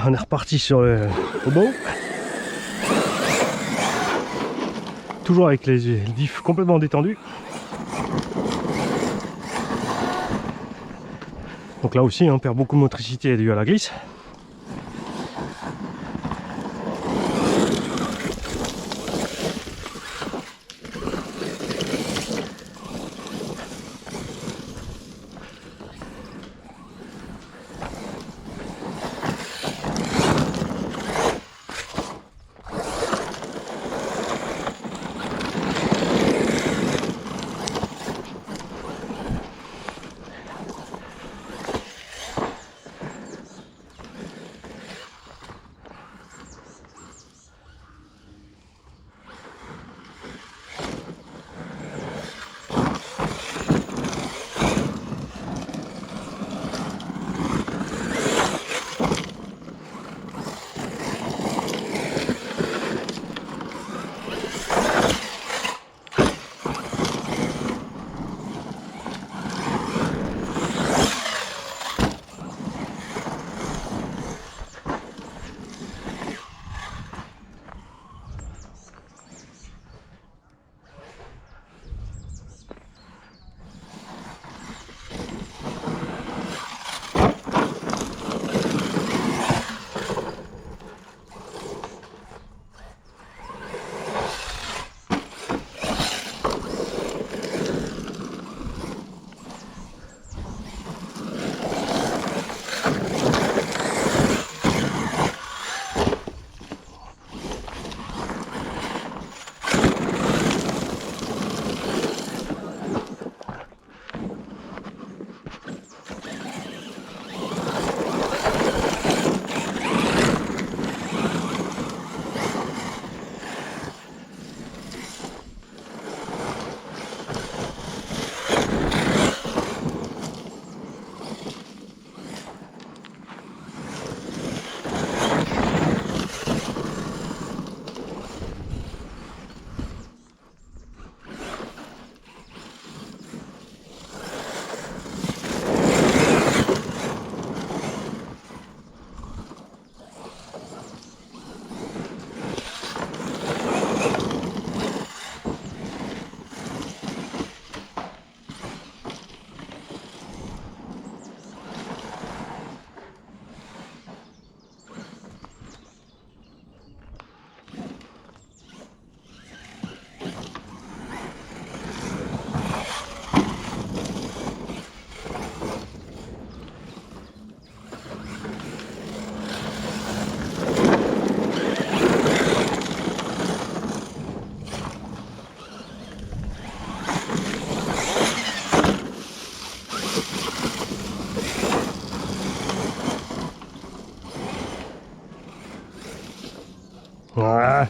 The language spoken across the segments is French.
on est reparti sur le beau. Toujours avec les diffs complètement détendus. Donc là aussi, on perd beaucoup de motricité dû à la glisse. Ah.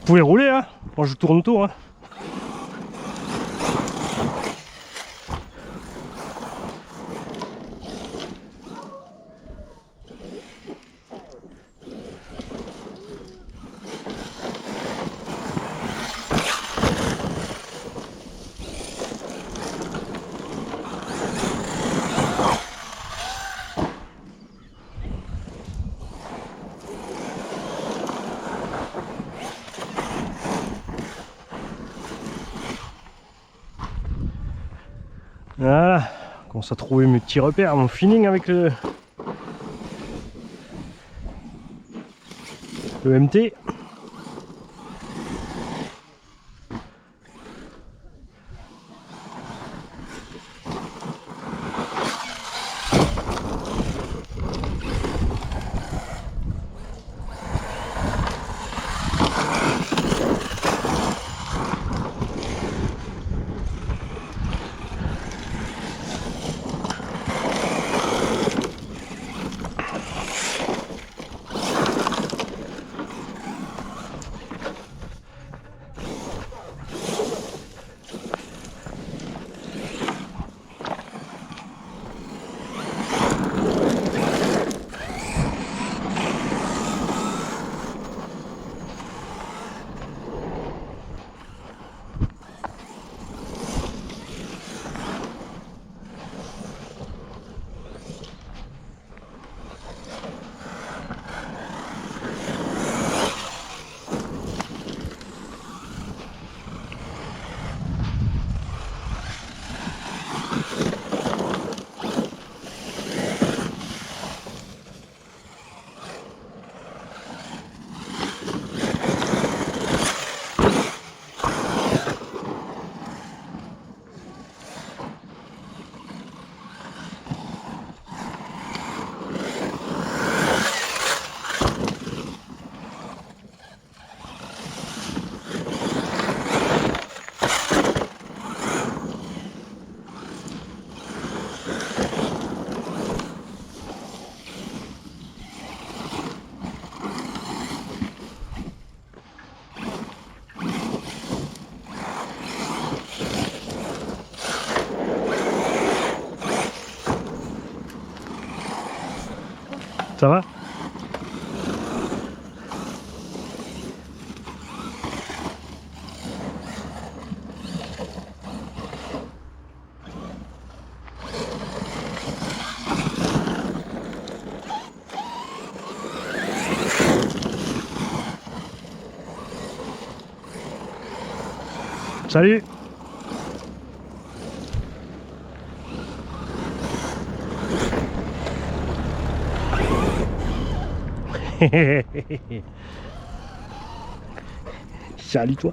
Vous pouvez rouler, hein. Moi je tourne autour, hein. Voilà, je commence à trouver mes petits repères, mon feeling avec le MT. Ça va? Salut! Salut toi.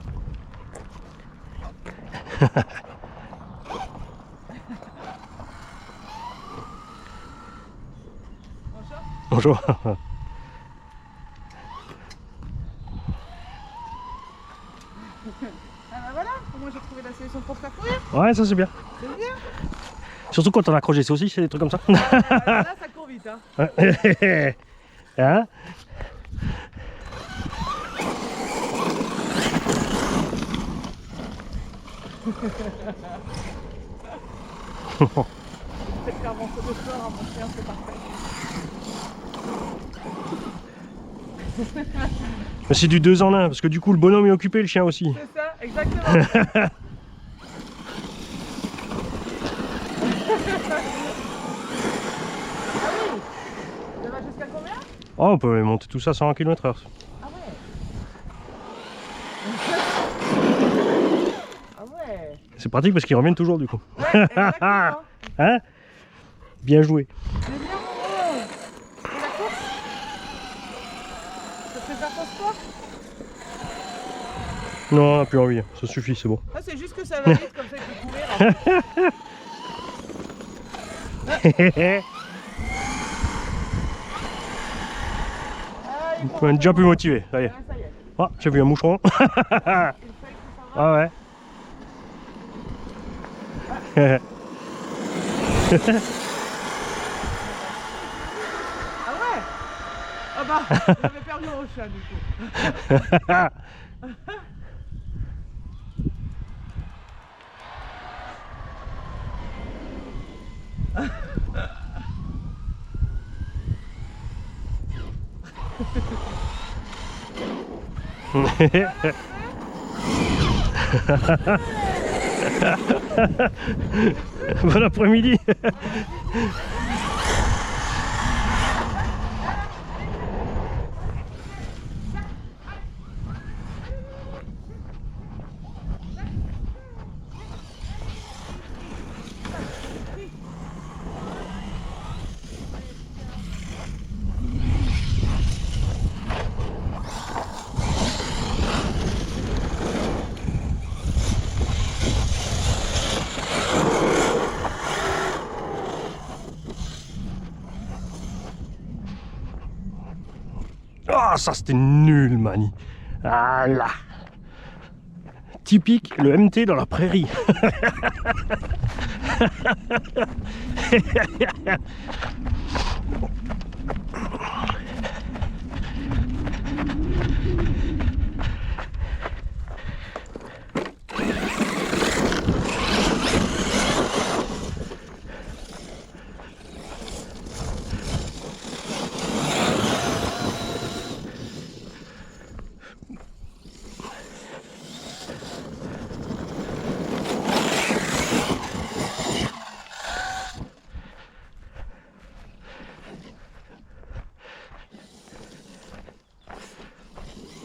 Bonjour. Ah bah voilà, moi j'ai trouvé la solution pour te faire courir. Ouais, ça c'est bien. C'est bien. Surtout quand on accroche des saucisses et des trucs comme ça. Là ça court vite hein. Hein? C'est faire avancer le soir à mon chien, c'est parfait. C'est du 2 en 1 parce que du coup le bonhomme est occupé, le chien aussi. C'est ça, exactement. Ah oui. Ça va jusqu'à combien? Oh, on peut monter tout ça à 100 km/h. Ah ouais. Ah ouais. C'est pratique parce qu'ils reviennent toujours du coup. Ouais, exactement. Hein? Bien joué. C'est bien Momo. Et la course? Ça te fait faire ton sport? Non, on n'a plus envie, ça suffit, c'est bon. Ah, c'est juste que ça va vite, comme ça il peut courir. Ah, il faut On est déjà plus motivé, ça y est. Ah, ça y est. Oh, j'ai vu un moucheron. Une feuille qui s'en va. Ah ouais. Ah ouais. Ah là-bas. J'avais perdu mon chat du coup. Bon après-midi. Ah, ça c'était nul, Mani. Ah là. Typique, le MT dans la prairie.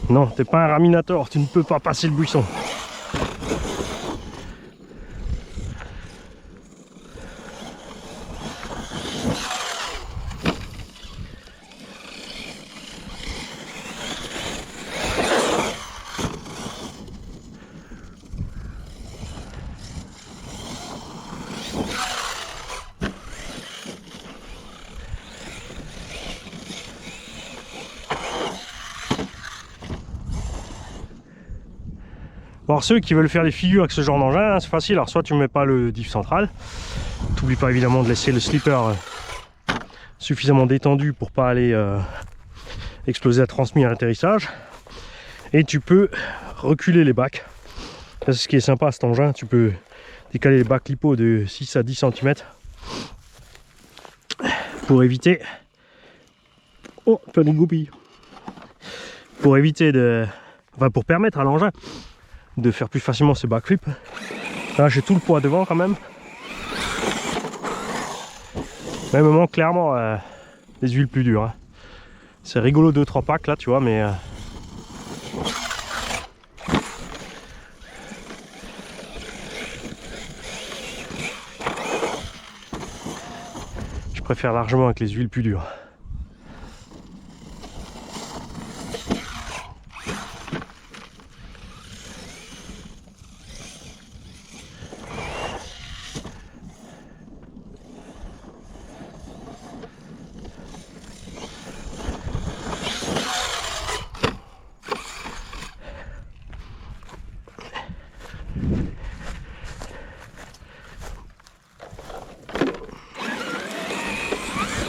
Non, t'es pas un raminator, tu ne peux pas passer le buisson. Bon, alors ceux qui veulent faire des figures avec ce genre d'engin, hein, c'est facile. Alors soit tu mets pas le diff central, t'oublies pas évidemment de laisser le slipper suffisamment détendu pour pas aller exploser la transmis à l'atterrissage. Et tu peux reculer les bacs. C'est ce qui est sympa à cet engin, tu peux décaler les bacs lipo de 6 à 10 cm pour éviter... Oh, pas de goupilles. Pour éviter de... Enfin, pour permettre à l'engin de faire plus facilement ses backflips. Là j'ai tout le poids devant quand même. Mais il me manque clairement des huiles plus dures. Hein. C'est rigolo 2-3 packs là tu vois, mais je préfère largement avec les huiles plus dures.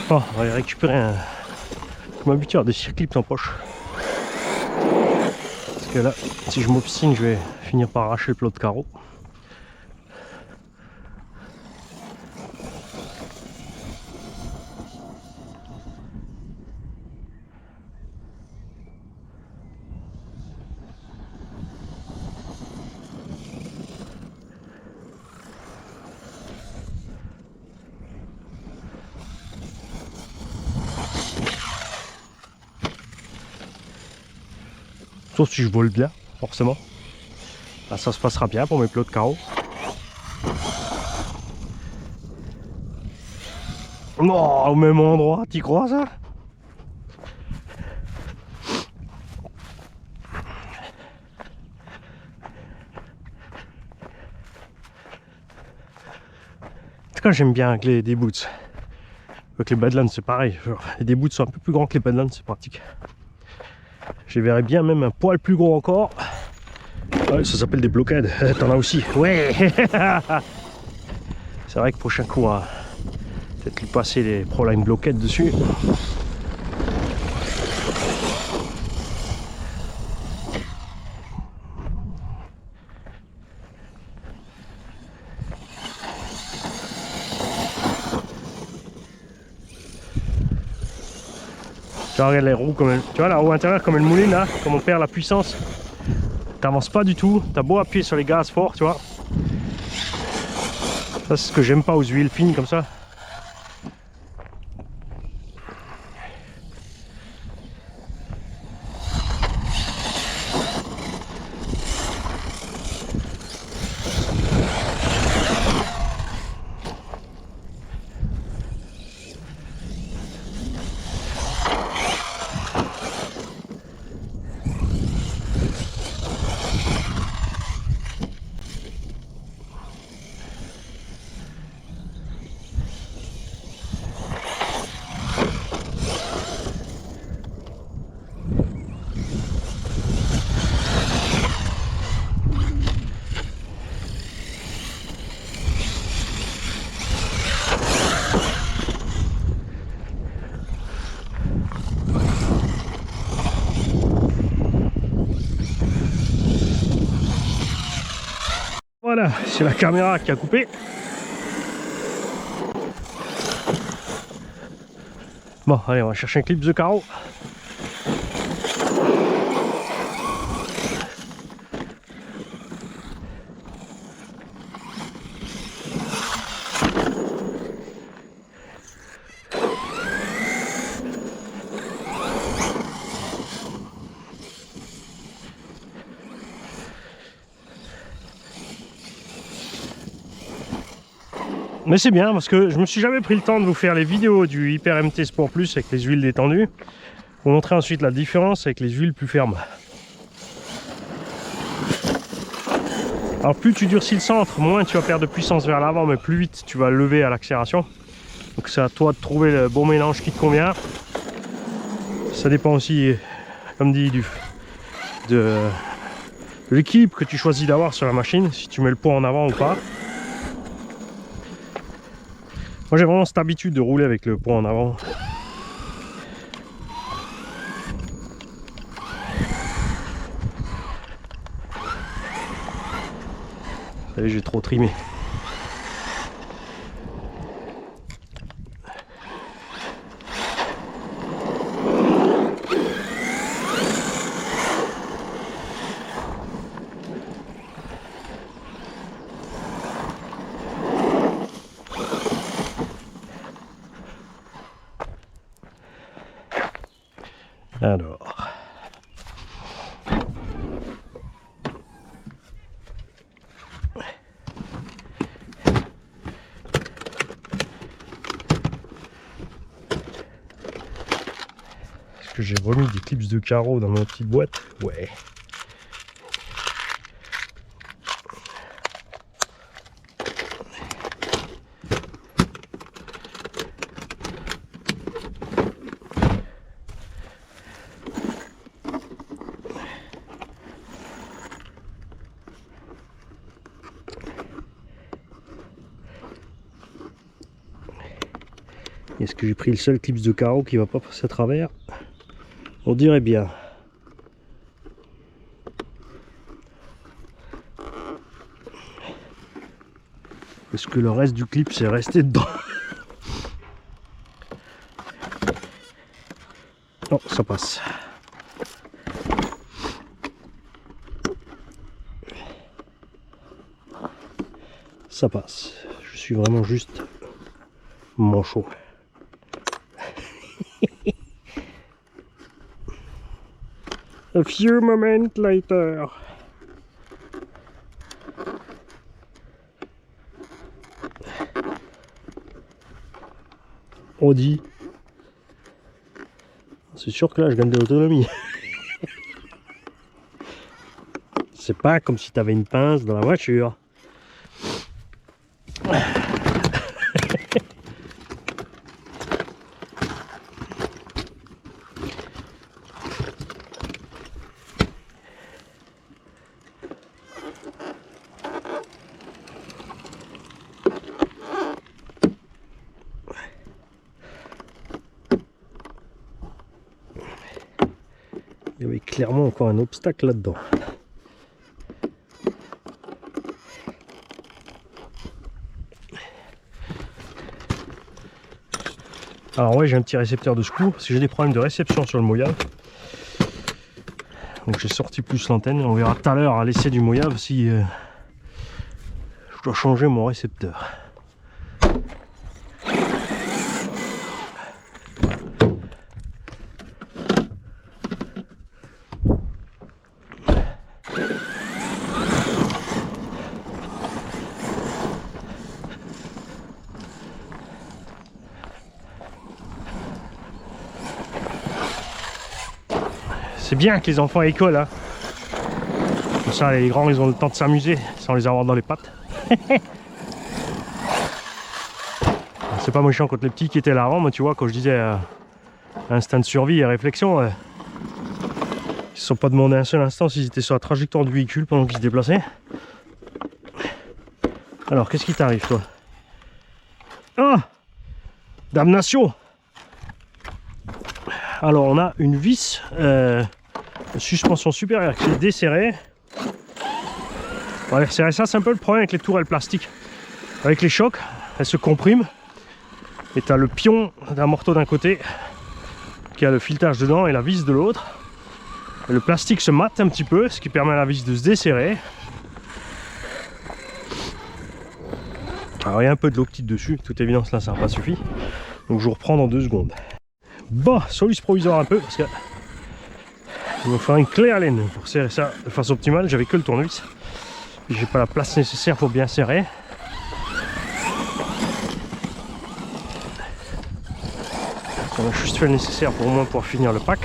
Oh, on va aller récupérer un... Je m'habitue à avoir des circlips en poche. Parce que là, si je m'obstine, je vais finir par arracher le plot de carreau. Sauf si je vole bien, forcément. Là, ça se passera bien pour mes plots de carreaux. Non, au même endroit, t'y crois ça? En tout cas, j'aime bien avec des boots. Avec les Badlands, c'est pareil. Les boots sont un peu plus grands que les Badlands, c'est pratique. Je verrais bien même un poil plus gros encore. Ouais, ça s'appelle des blockades. T'en as aussi. Ouais. C'est vrai que prochain coup, on va peut-être lui passer les Proline blockades dessus. Tu vois, regarde les roues, comme tu vois la roue intérieure comme elle mouline là, comme on perd la puissance. T'avances pas du tout, t'as beau appuyer sur les gaz fort, tu vois. Ça c'est ce que j'aime pas aux huiles fines comme ça. Voilà, c'est la caméra qui a coupé. Bon, allez, on va chercher un clip de carreau. Mais c'est bien parce que je me suis jamais pris le temps de vous faire les vidéos du Hyper MT Sport Plus avec les huiles détendues. Vous montrer ensuite la différence avec les huiles plus fermes. Alors plus tu durcis le centre, moins tu vas perdre de puissance vers l'avant, mais plus vite tu vas lever à l'accélération. Donc c'est à toi de trouver le bon mélange qui te convient. Ça dépend aussi, comme dit, de l'équilibre que tu choisis d'avoir sur la machine, si tu mets le poids en avant ou pas. Moi j'ai vraiment cette habitude de rouler avec le poids en avant. Vous savez, j'ai trop trimé. Alors. Est-ce que j'ai remis des clips de carreaux dans ma petite boîte? Ouais. Est-ce que j'ai pris le seul clip de carreau qui va pas passer à travers? On dirait bien. Est-ce que le reste du clip c'est resté dedans? Non, ça passe. Ça passe. Je suis vraiment juste manchot. A few moments later. On dit. C'est sûr que là je gagne de l'autonomie. C'est pas comme si tu avais une pince dans la voiture. Il y avait clairement encore un obstacle là-dedans. Alors ouais, j'ai un petit récepteur de secours parce que j'ai des problèmes de réception sur le Mojave. Donc j'ai sorti plus l'antenne. On verra tout à l'heure à l'essai du Mojave si je dois changer mon récepteur. C'est bien que les enfants à l'école, hein. Comme ça les grands ils ont le temps de s'amuser sans les avoir dans les pattes. C'est pas méchant contre les petits qui étaient là avant, mais tu vois, quand je disais instinct de survie et réflexion, ils se sont pas demandé un seul instant s'ils étaient sur la trajectoire du véhicule pendant qu'ils se déplaçaient. Alors qu'est-ce qui t'arrive toi? Ah, damnation! Alors on a une vis suspension supérieure qui est desserrée. On va resserrer ça, c'est un peu le problème avec les tourelles plastiques. Avec les chocs, elles se compriment. Et tu as le pion d'un morteau d'un côté qui a le filetage dedans et la vis de l'autre. Le plastique se mate un petit peu, ce qui permet à la vis de se desserrer. Alors il y a un peu de l'eau petite dessus, toute évidence là ça n'a pas suffi. Donc je vous reprends dans 2 secondes. Bon, soluce provisoire un peu parce que il va falloir une clé à laine pour serrer ça de façon optimale. J'avais que le tournevis. J'ai pas la place nécessaire pour bien serrer. On a juste fait le nécessaire pour au moins pouvoir finir le pack.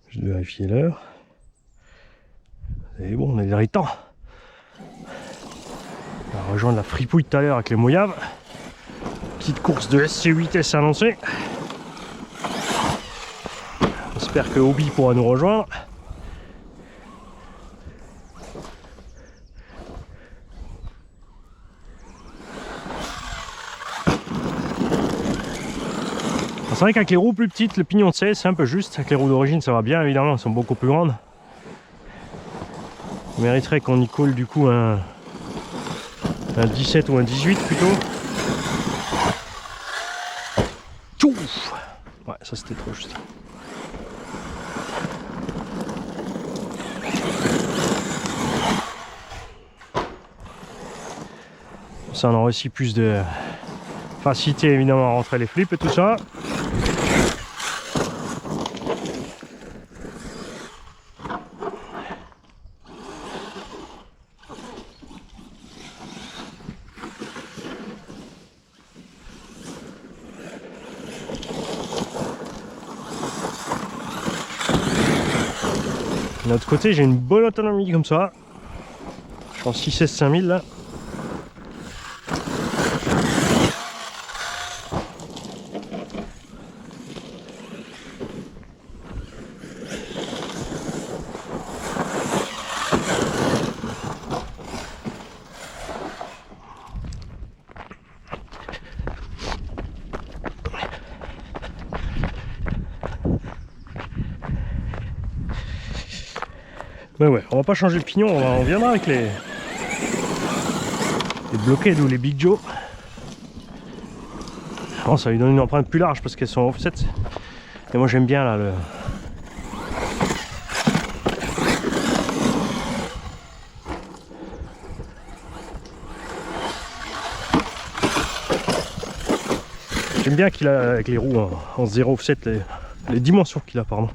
Je vais vérifier l'heure. Et bon, on est dans les temps. On va rejoindre la fripouille tout à l'heure avec les Mojaves. Petite course de SC8S annoncée. J'espère que Obi pourra nous rejoindre. C'est vrai qu'avec les roues plus petites, le pignon de 16 c'est un peu juste. Avec les roues d'origine ça va bien évidemment, elles sont beaucoup plus grandes. On mériterait qu'on y colle du coup un 17 ou un 18 plutôt. Tchouf! Ouais, ça c'était trop juste. Ça on aura aussi plus de facilité évidemment à rentrer les flips et tout ça. De l'autre côté, j'ai une bonne autonomie comme ça. Je suis en 6S 5000 là. Mais ouais, on va pas changer le pignon, on viendra avec les bloquettes ou les Big Joe. Bon, ça lui donne une empreinte plus large parce qu'elles sont offset. Et moi j'aime bien là le... J'aime bien qu'il a avec les roues en 0 offset, les dimensions qu'il a, pardon.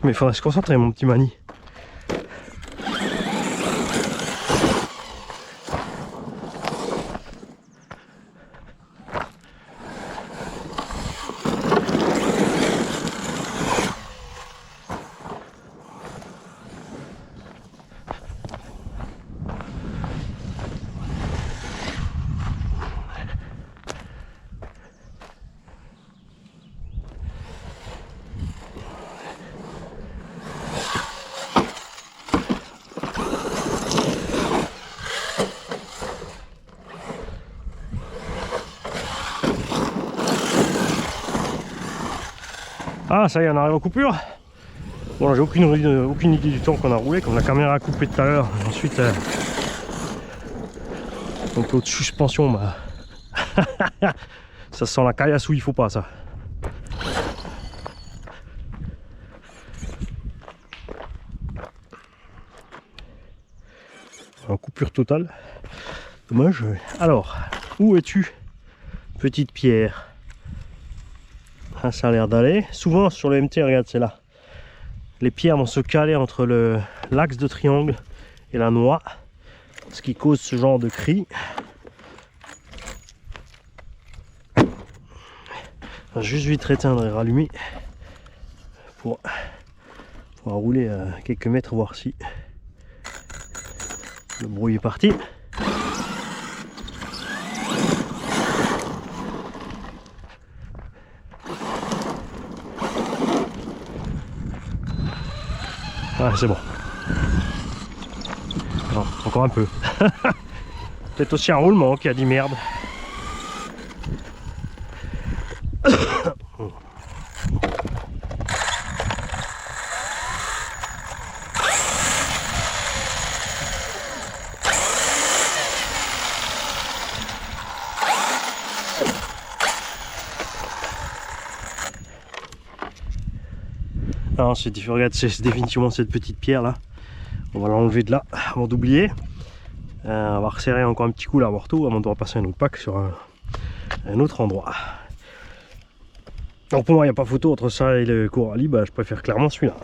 Mais il faudrait se concentrer, mon petit Mani. Ah, ça y est, on arrive en coupure. Bon, j'ai aucune idée du temps qu'on a roulé, comme la caméra a coupé tout à l'heure. Ensuite, donc l'autre suspension, bah, ça sent la caillasse où il faut pas, ça. En coupure totale. Dommage. Alors, où es-tu, petite pierre? Ah, ça a l'air d'aller. Souvent sur le MT, regarde, c'est là. Les pierres vont se caler entre l'axe de triangle et la noix, ce qui cause ce genre de cri. On va juste vite éteindre et rallumer pour rouler à quelques mètres, voir si le bruit est parti. Ah, c'est bon. Non, encore un peu. Peut-être aussi un roulement qui a dit merde. Non, regarde, c'est définitivement cette petite pierre là. On va l'enlever de là avant d'oublier. On va resserrer encore un petit coup l'avorto avant de repasser un autre pack sur un autre endroit. Donc pour moi il n'y a pas photo entre ça et le Coralie, bah, je préfère clairement celui-là.